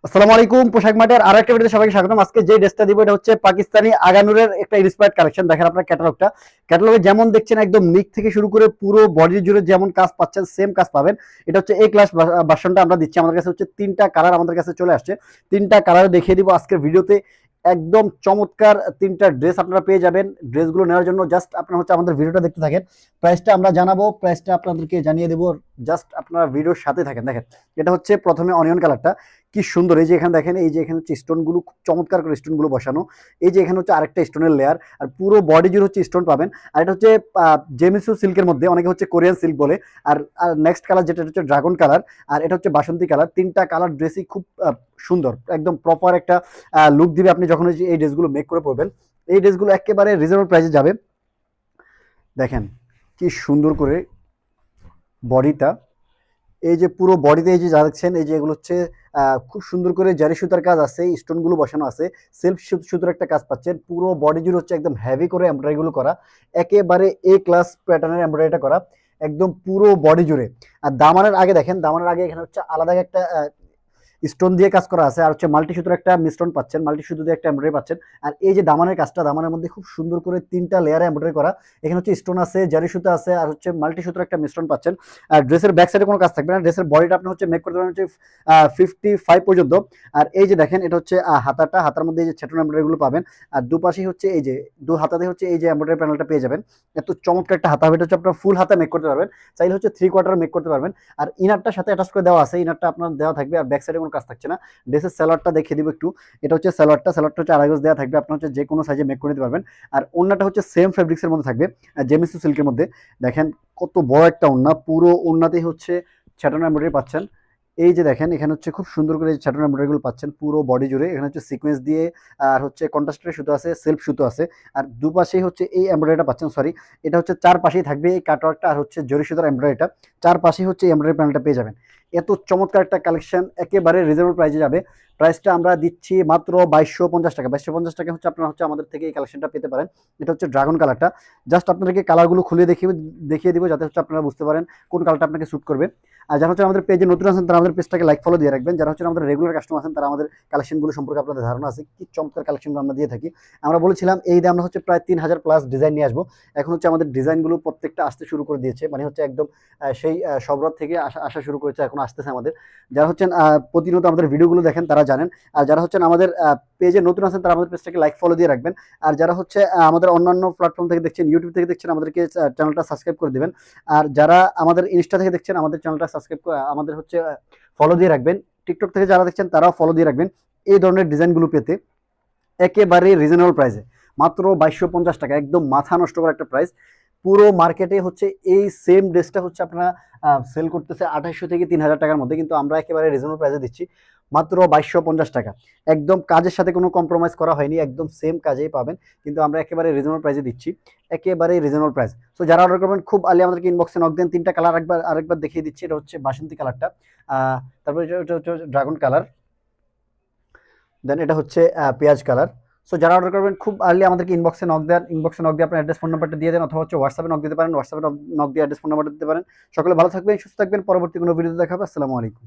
আসসালামু আলাইকুম। পোশাক মার্টের আরো একটা ভিডিওতে সবাইকে স্বাগতম। আজকে যে ড্রেসটা দিব এটা হচ্ছে পাকিস্তানি আগানুরের একটা ইন্সপায়ার্ড কালেকশন। দেখেন আপনার ক্যাটালগে যেমন দেখছেন একদম নিক থেকে শুরু করে পুরো বডি জুড়ে যেমন কাজ পাচ্ছেন সেম কাজ পাবেন। এটা হচ্ছে এ ক্লাস ভার্সনটা আমরা দিচ্ছি। আমাদের কাছে হচ্ছে তিনটা কালার আমাদের কাছে চলে আসছে। তিনটা কালার দেখিয়ে দিব আজকের ভিডিওতে। একদম চমৎকার তিনটা ড্রেস আপনারা পেয়ে যাবেন। ড্রেসগুলো নেওয়ার জন্য জাস্ট আপনারা হচ্ছে আমাদের ভিডিওটা দেখতে থাকেন। প্রাইসটা আমরা জানাবো, প্রাইসটা আপনাদেরকে জানিয়ে দেবো। জাস্ট আপনারা ভিডিওর সাথে থাকেন। দেখেন এটা হচ্ছে প্রথমে অনিয়ন কালারটা, কি সুন্দর। এই যে এখানে দেখেন, এই যে এখানে হচ্ছে স্টোনগুলো খুব চমৎকার করে স্টোনগুলো বসানো। এই যে এখানে হচ্ছে আরেকটা স্টোনের লেয়ার, আর পুরো বডি জুড়ে হচ্ছে স্টোন পাবেন। আর এটা হচ্ছে জেমিসু সিল্কের মধ্যে, অনেকে হচ্ছে কোরিয়ান সিল্ক বলে। আর নেক্সট কালার যেটা হচ্ছে ড্রাগন কালার, আর এটা হচ্ছে বাসন্তী কালার। তিনটা কালার ড্রেসই খুব সুন্দর, একদম প্রপার একটা লুক দিবে আপনি যখন এই ড্রেসগুলো মেক করে পরবেন। এই ড্রেসগুলো একেবারে রিজনেবল প্রাইসে যাবে। দেখেন কি সুন্দর করে বডিটা, এই যে পুরো বডিতে এই যে যা দেখছেন, এই যে এগুলো হচ্ছে খুব সুন্দর করে জারি সুতার কাজ আছে, স্টোনগুলো বসানো আছে, সেলফ সুতোর একটা কাজ পাচ্ছেন। পুরো বডি জুড়ে হচ্ছে একদম হেভি করে এমব্রয়ডারিগুলো করা, একেবারে এ ক্লাস প্যাটার্নের এমব্রয়ডারিটা করা একদম পুরো বডি জুড়ে। আর দামানের আগে দেখেন, দামানের আগে এখানে হচ্ছে আলাদা একটা স্টোন দিয়ে কাজ করা আছে, আর হচ্ছে মাল্টি সুতোর একটা মিশ্রণ পাচ্ছেন, মাল্টি সুতো দিয়ে একটা এমব্রয়ডারি পাচ্ছেন। আর এই যে দামানের কাজটা, দামানের মধ্যে খুব সুন্দর করে তিনটা লেয়ারে এমব্রয়ডারি করা। এখানে হচ্ছে স্টোন আছে, জারি সুতো আছে, আর হচ্ছে মাল্টি সুতোর একটা মিশ্রণ পাচ্ছেন। আর ড্রেসের ব্যাক সাইডে কোনো কাজ থাকবে না, ড্রেসের বডিটা আপনি হচ্ছে মেক করতে পারেন হচ্ছে 55 পর্যন্ত। আর এই যে দেখেন এটা হচ্ছে হাতাটা, হাতার মধ্যে এই যে ছেটন এমব্রয়ডারি গুলো পাবেন। আর দুপাশেই হচ্ছে এই যে দু হাতাতে হচ্ছে এই যে এমব্রয়ডারি প্যানেলটা পেয়ে যাবেন। এত চমৎকার একটা হাতা হবে, এটা হচ্ছে আপনার ফুল হাতা মেক করতে পারবেন, চাইলে হচ্ছে 3/4 মেক করতে পারবেন। আর ইনারটার সাথে অ্যাটাচ করে দেওয়া আছে, ইনারটা আপনার দেওয়া থাকবে, আর ব্যাক সাইডে কোনো কাজ থাকছে না। ড্রেসের স্যালোয়ারটা দেখিয়ে দিব একটু। এটা হচ্ছে স্যালোয়ারটা, স্যালোয়ারটা হচ্ছে আড়াই গজ দেওয়া থাকবে, আপনার হচ্ছে যে কোনো সাইজে মেক করে নিতে পারবেন। আর ওড়নাটা হচ্ছে সেম ফেব্রিক্সের মধ্যে থাকবে, জেমিসু সিল্কের মধ্যে। দেখেন কত বড় একটা ওড়না, পুরো ওড়নাতেই হচ্ছে ছ্যাটন এমব্রয়ডারি পাচ্ছেন। এই যে দেখেন এখানে হচ্ছে খুব সুন্দর করে ছ্যাটন এমব্রয়ডারিগুলো পাচ্ছেন পুরো বডি জুড়ে। এখানে হচ্ছে সিকোয়েন্স দিয়ে, আর হচ্ছে কন্ট্রাস্টের সুতো আছে, সেলফ সুতো আছে। আর দুপাশেই হচ্ছে এই এমব্রয়ডারিটা পাচ্ছেন, সরি এটা হচ্ছে চারপাশেই থাকবে এই কাটওয়ার্কটা, আর হচ্ছে জরি সুতার এমব্রয়ডারিটা চারপাশেই হচ্ছে এমব্রয়ডারি প্যানেলটা পেয়ে যাবেন। এত চমৎকার একটা কালেকশন, একেবারে রিজনেবল প্রাইসে যাবে। প্রাইসটা আমরা দিচ্ছি মাত্র 2250 টাকা। 2250 টাকা হচ্ছে আপনারা হচ্ছে আমাদের থেকে এই কালেকশনটা পেতে পারেন। এটা হচ্ছে ড্রাগন কালারটা। জাস্ট আপনাদেরকে কালারগুলো খুলে দেখিয়ে দিব, যাতে হচ্ছে আপনারা বুঝতে পারেন কোন কালারটা আপনাকে স্যুট করবে। আর যারা হচ্ছে আমাদের পেজে নতুন আছেন তারা আমাদের পেজটাকে লাইক ফলো দিয়ে রাখবেন। যারা হচ্ছে আমাদের রেগুলার কাস্টমার আছেন তারা আমাদের কালেকশনগুলো সম্পর্কে আপনাদের ধারণা আছে কি চমৎকার কালেকশনগুলো আমরা দিয়ে থাকি। আমরা বলেছিলাম এই ঈদে আমরা হচ্ছে প্রায় 3000 প্লাস ডিজাইন নিয়ে আসবো। এখন হচ্ছে আমাদের ডিজাইনগুলো প্রত্যেকটা আসতে শুরু করে দিয়েছে, মানে হচ্ছে একদম সেই সবরাত থেকে আসা শুরু করেছে, এখন আসতেছে আমাদের। যারা হচ্ছেন প্রতিনিয়ত আমাদের ভিডিওগুলো দেখেন তারা জানেন। আর যারা হচ্ছেন আমাদের পেজে নতুন আছেন তারা আমাদের পেজটাকে লাইক ফলো দিয়ে রাখবেন। আর যারা হচ্ছে আমাদের অন্যান্য প্ল্যাটফর্ম থেকে দেখছেন, ইউটিউব থেকে দেখছেন, আমাদেরকে চ্যানেলটা সাবস্ক্রাইব করে দেবেন। আর যারা আমাদের ইনস্টা থেকে দেখছেন আমাদের চ্যানেলটা সাবস্ক্রাইব করে আমাদের হচ্ছে ফলো দিয়ে রাখবেন। টিকটক থেকে যারা দেখছেন তারাও ফলো দিয়ে রাখবেন এই ধরনের ডিজাইনগুলো পেতে। একেবারে রিজনেবল প্রাইসে মাত্র 2250 টাকা, একদম মাথা নষ্ট করা একটা প্রাইস। পুরো মার্কেটে হচ্ছে এই সেম ড্রেসটা হচ্ছে আপনারা সেল করতেছে 2800 থেকে 3000 টাকার মধ্যে, কিন্তু আমরা একেবারে রিজনেবল প্রাইসে দিচ্ছি মাত্র 2250 টাকা। একদম কাজের সাথে কোনো কম্প্রোমাইজ করা হয়নি, একদম সেম কাজেই পাবেন, কিন্তু আমরা একেবারে রিজনেবল প্রাইসে দিচ্ছি। একেবারে রিজনেবল প্রাইস। সো যারা অর্ডার করবেন খুব আর্লি আমাদেরকে ইনবক্সে নক দেন। তিনটা কালার আরেকবার দেখিয়ে দিচ্ছি। এটা হচ্ছে বাসন্তী কালারটা, তারপরে এটা হচ্ছে ড্রাগন কালার, দেন এটা হচ্ছে পেঁয়াজ কালার। সো যারা অর্ডার করবেন খুব আর্লি আমাদেরকে ইনবক্সে নক দেন, ইনবক্সে নক দিয়ে আপনার অ্যাড্রেস ফোন নাম্বারটা দিয়ে দেন, অথবা হচ্ছে হোয়াটসঅ্যাপে নক দিতে পারেন, হোয়াটসঅ্যাপে নক দিয়ে অ্যাড্রেস ফোন নাম্বারটা দিতে পারেন। সকলে ভালো থাকবেন, সুস্থ থাকবেন, পরবর্তী কোনো ভিডিওতে দেখা হবে। আসসালামু আলাইকুম।